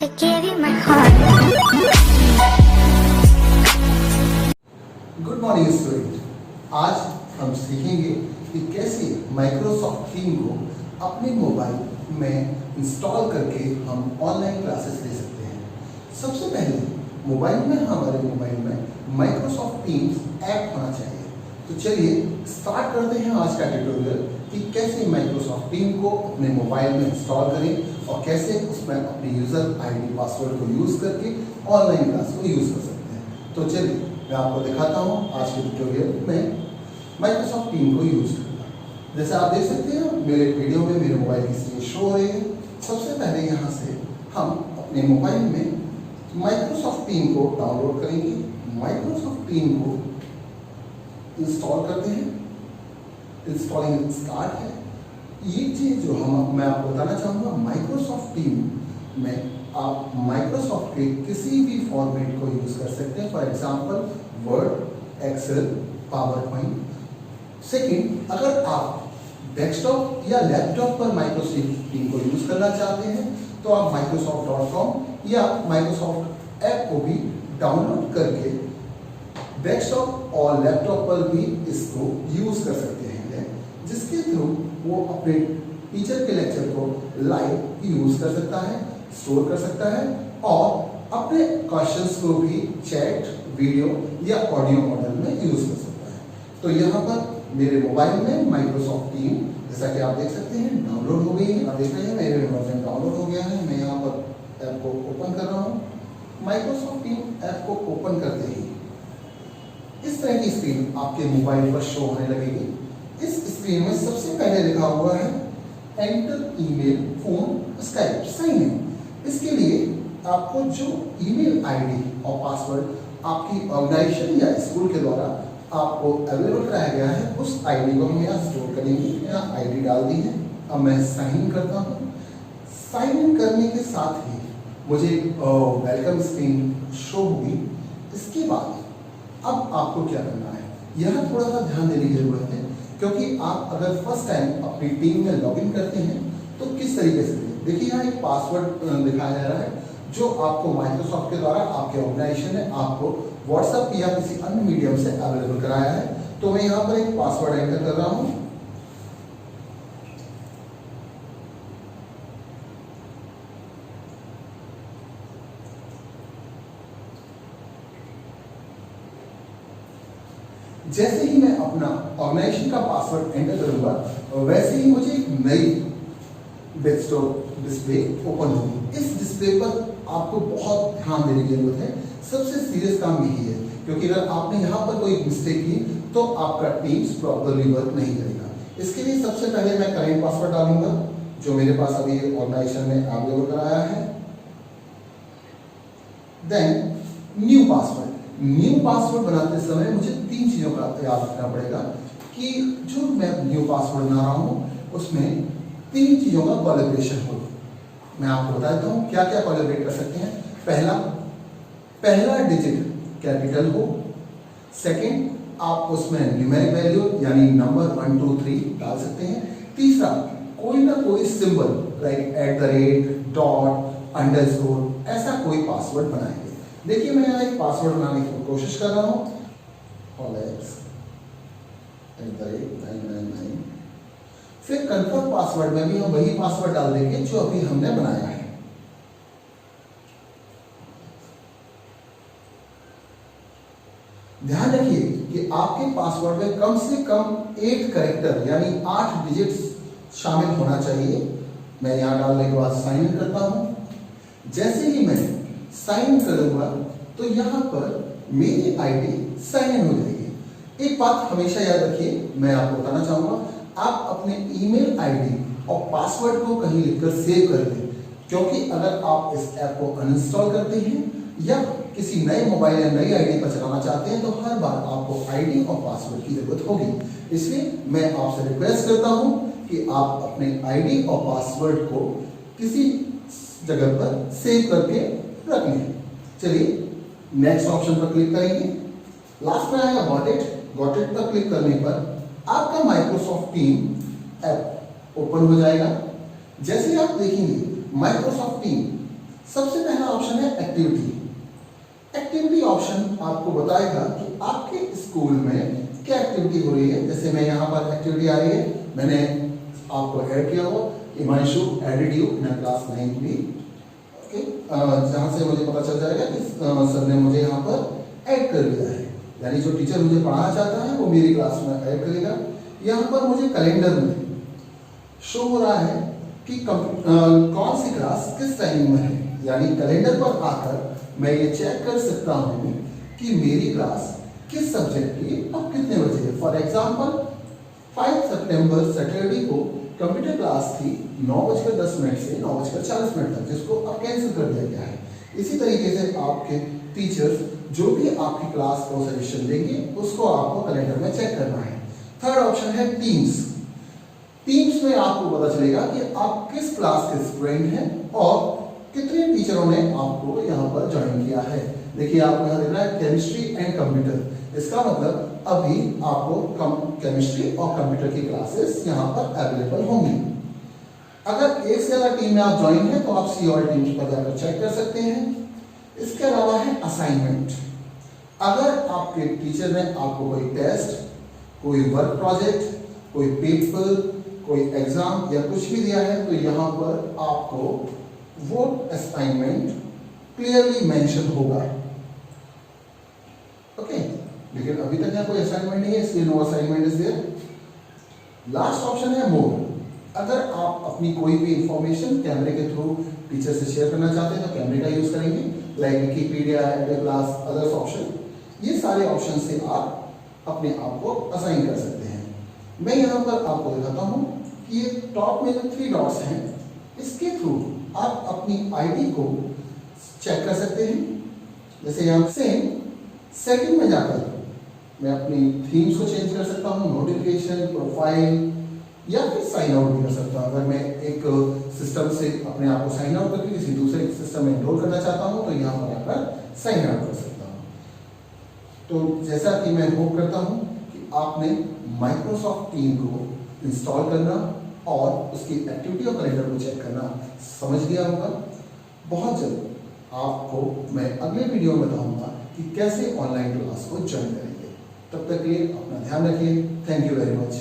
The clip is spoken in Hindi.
I gave you my heart. Good morning student. आज हम सीखेंगे कि कैसे माइक्रोसॉफ्ट टीम को अपने मोबाइल में इंस्टॉल करके हम ऑनलाइन क्लासेस ले सकते हैं। सबसे पहले हमारे मोबाइल में माइक्रोसॉफ्ट टीम्स ऐप होना चाहिए। तो चलिए स्टार्ट करते हैं आज का ट्यूटोरियल कि कैसे माइक्रोसॉफ्ट टीम को अपने मोबाइल में इंस्टॉल करें और कैसे उसमें अपने यूज़र आईडी पासवर्ड को यूज़ करके ऑनलाइन क्लास को यूज़ कर सकते हैं। तो चलिए मैं आपको दिखाता हूँ आज के ट्यूटोरियल में माइक्रोसॉफ्ट टीम को यूज़ करना। जैसे आप देख सकते हैं मेरे वीडियो में मेरे मोबाइल की स्क्रीन शो हो रही है। सबसे पहले यहाँ से हम अपने मोबाइल में माइक्रोसॉफ्ट टीम को डाउनलोड करेंगे। माइक्रोसॉफ्ट टीम को इंस्टॉल करते हैं। इंस्टॉलिंग स्टार्ट है। ये चीज़ जो मैं आपको बताना चाहूँगा, माइक्रोसॉफ्ट टीम में आप माइक्रोसॉफ्ट के किसी भी फॉर्मेट को यूज़ कर सकते हैं। For example Word, Excel, PowerPoint. Second, अगर आप डेस्कटॉप या लैपटॉप पर माइक्रोसॉफ्ट टीम को यूज़ करना चाहते हैं तो आप microsoft.com या माइक्रोसॉफ्ट ऐप को भी डाउनलोड करके डेस्कटॉप और लैपटॉप पर भी इसको यूज़ कर सकते हैं, जिसके थ्रू वो अपने टीचर के लेक्चर को लाइव यूज़ कर सकता है, स्टोर कर सकता है और अपने क्वेश्चंस को भी चैट, वीडियो या ऑडियो मॉडल में यूज़ कर सकता है। तो यहाँ पर मेरे मोबाइल में माइक्रोसॉफ्ट टीम जैसा कि आप देख सकते हैं डाउनलोड हो गई है। आप देख रहे हैं मेरे वर्जन डाउनलोड हो गया है। मैं यहाँ पर ऐप को ओपन कर रहा हूँ। माइक्रोसॉफ्ट टीम ऐप को ओपन करते ही इस तरह की स्क्रीन आपके मोबाइल पर शो होने लगेगी। इस स्क्रीन में सबसे पहले लिखा हुआ है enter email, phone, Skype, sign in. इसके लिए आपको जो ईमेल आईडी और पासवर्ड आपकी ऑर्गेनाइजेशन या स्कूल के द्वारा आपको अवेलेबल कराया गया है, उस आईडी को हम यहाँ स्टोर करेंगे। यहाँ आईडी डाल दी है। अब मैं साइन इन करता हूँ। साइन इन करने के साथ ही मुझे वेलकम स्क्रीन शो होगी। इसके बाद अब आपको क्या करना है, यह थोड़ा सा ध्यान देने की जरूरत है, क्योंकि आप अगर फर्स्ट टाइम अपनी टीम में लॉगिन करते हैं तो किस तरीके से देखिए यहाँ एक पासवर्ड दिखाया जा रहा है जो आपको माइक्रोसॉफ्ट के द्वारा आपके ऑर्गेनाइजेशन ने आपको व्हाट्सएप या किसी अन्य मीडियम से अवेलेबल कराया है। तो मैं यहाँ पर एक पासवर्ड एंटर कर रहा हूँ। जैसे ही मैं अपना ऑर्गेनाइजेशन का पासवर्ड एंटर करूंगा वैसे ही मुझे एक नई डेस्कटॉप डिस्प्ले ओपन होगी। इस डिस्प्ले पर आपको बहुत ध्यान देने की जरूरत है। सबसे सीरियस काम यही है, क्योंकि अगर आपने यहाँ पर कोई मिस्टेक की तो आपका टीम्स प्रॉपरली वर्क नहीं करेगा। इसके लिए सबसे पहले मैं करेंट पासवर्ड डालूंगा जो मेरे पास अभी ऑर्गेनाइजेशन ने अवेलेबल कराया है। Then new password. New password बनाते समय मुझे 3 चीज़ों का याद रखना पड़ेगा कि जो मैं न्यू पासवर्ड बना रहा हूँ उसमें 3 चीज़ों का कोलैबोरेशन हो। मैं आपको बता देता हूँ क्या क्या कोलैबोरेट कर सकते हैं। पहला डिजिट कैपिटल हो। सेकंड, आप उसमें न्यूमेरिक वैल्यू यानी नंबर 1 2 3 डाल सकते हैं। तीसरा, कोई ना कोई सिंबल लाइक @ डॉट, अंडरस्कोर, ऐसा कोई पासवर्ड बनाएंगे। देखिए मैं यहाँ एक पासवर्ड बनाने की कोशिश कर रहा हूँ, @999। फिर कंफर्म पासवर्ड में भी हम वही पासवर्ड डाल देंगे जो अभी हमने बनाया है। ध्यान रखिए कि आपके पासवर्ड में कम से कम 8 कैरेक्टर यानी 8 डिजिट्स शामिल होना चाहिए। मैं यहाँ डालने के बाद साइन इन करता हूँ। जैसे ही मैं साइन इन करूंगा तो यहाँ पर मेरी आईडी साइन इन हो जाएगी। एक बात हमेशा याद रखिए, मैं आपको बताना चाहूँगा, आप अपने ईमेल आईडी और पासवर्ड को कहीं लिखकर सेव कर दें, क्योंकि अगर आप इस ऐप को अनइंस्टॉल करते हैं या किसी नए मोबाइल या नई आईडी पर चलाना चाहते हैं तो हर बार आपको आईडी और पासवर्ड की जरूरत होगी। इसलिए मैं आपसे रिक्वेस्ट करता हूं कि आप अपने आईडी और पासवर्ड को किसी जगह पर सेव करके रख लें। चलिए नेक्स्ट ऑप्शन पर क्लिक करेंगे। लास्ट में आएगा गॉट इट पर क्लिक करने पर आपका माइक्रोसॉफ्ट टीम ऐप ओपन हो जाएगा। जैसे आप देखेंगे माइक्रोसॉफ्ट टीम सबसे पहला ऑप्शन है एक्टिविटी। एक्टिविटी ऑप्शन आपको बताएगा कि आपके स्कूल में क्या एक्टिविटी हो रही है। जैसे मैं यहाँ पर एक्टिविटी आ रही है, मैंने आपको ऐड किया हो, Himanshu added you in class 9th B. Okay, जहाँ से मुझे पता चल जाएगा कि सर ने मुझे यहाँ पर ऐड कर दिया है, यानी जो टीचर मुझे पढ़ाना चाहता है वो मेरी क्लास में ऐड करेगा। यहाँ पर मुझे कैलेंडर में शो हो रहा है कि कौन सी क्लास किस टाइम में है, यानी कैलेंडर पर आकर मैं ये चेक कर सकता हूँ कि मेरी क्लास किस सब्जेक्ट की और कितने बजे है। फॉर एग्जाम्पल 5 सितंबर सैटरडे को कंप्यूटर क्लास थी 9:10 से 9:40 तक, जिसको अब कैंसिल कर दिया गया है। इसी तरीके से आपके टीचर्स जो भी आपकी क्लास को सजेशन देंगे उसको आपको कैलेंडर में चेक करना है। थर्ड ऑप्शन है टीम्स। टीम्स में आपको पता चलेगा कि आप किस क्लास के स्टूडेंट हैं और कितने टीचरों ने आपको यहाँ पर ज्वाइन किया है। देखिए आपको यहाँ दिख रहा है केमिस्ट्री एंड कंप्यूटर, इसका मतलब अभी आपको केमिस्ट्री और कंप्यूटर की क्लासेस यहाँ पर अवेलेबल होंगी। अगर एक से ज़्यादा टीम में आप ज्वाइन हैं तो आप सी और टीम्स पर जाकर चेक कर सकते हैं। इसके अलावा है असाइनमेंट। अगर आपके टीचर ने आपको कोई टेस्ट, कोई वर्क प्रोजेक्ट, कोई पेपर, कोई एग्जाम या कुछ भी दिया है तो यहाँ पर आपको वो असाइनमेंट क्लियरली मेंशन होगा। ओके, लेकिन अभी तक यहाँ कोई असाइनमेंट नहीं है, इसलिए no assignment is there. Last option है मोर। अगर आप अपनी कोई भी इंफॉर्मेशन कैमरे के थ्रू टीचर से शेयर करना चाहते हैं तो कैमरे का यूज करेंगे, like Wikipedia, class, others option. ये सारे ऑप्शन से आप अपने आप को असाइन कर सकते हैं। मैं यहाँ पर आपको दिखाता हूँ कि ये टॉप में 3 डॉट्स हैं, इसके थ्रू आप अपनी आईडी को चेक कर सकते हैं। जैसे यहाँ से सेटिंग में जाकर मैं अपनी थीम्स को चेंज कर सकता हूँ, नोटिफिकेशन, प्रोफाइल या फिर साइन आउट भी कर सकता हूँ। अगर मैं एक सिस्टम से अपने आप को साइन आउट करके किसी दूसरे सिस्टम में एनरोल करना चाहता हूँ तो यहाँ पर आकर साइन आउट कर सकता हूँ। तो जैसा कि मैं होप करता हूँ कि आपने माइक्रोसॉफ्ट टीम को इंस्टॉल करना और उसकी एक्टिविटी और कैलेंडर को चेक करना समझ गया होगा। बहुत जल्द आपको मैं अगले वीडियो में बताऊंगा कि कैसे ऑनलाइन क्लास को ज्वाइन करेंगे। तब तक के लिए अपना ध्यान रखिए। Thank you very much.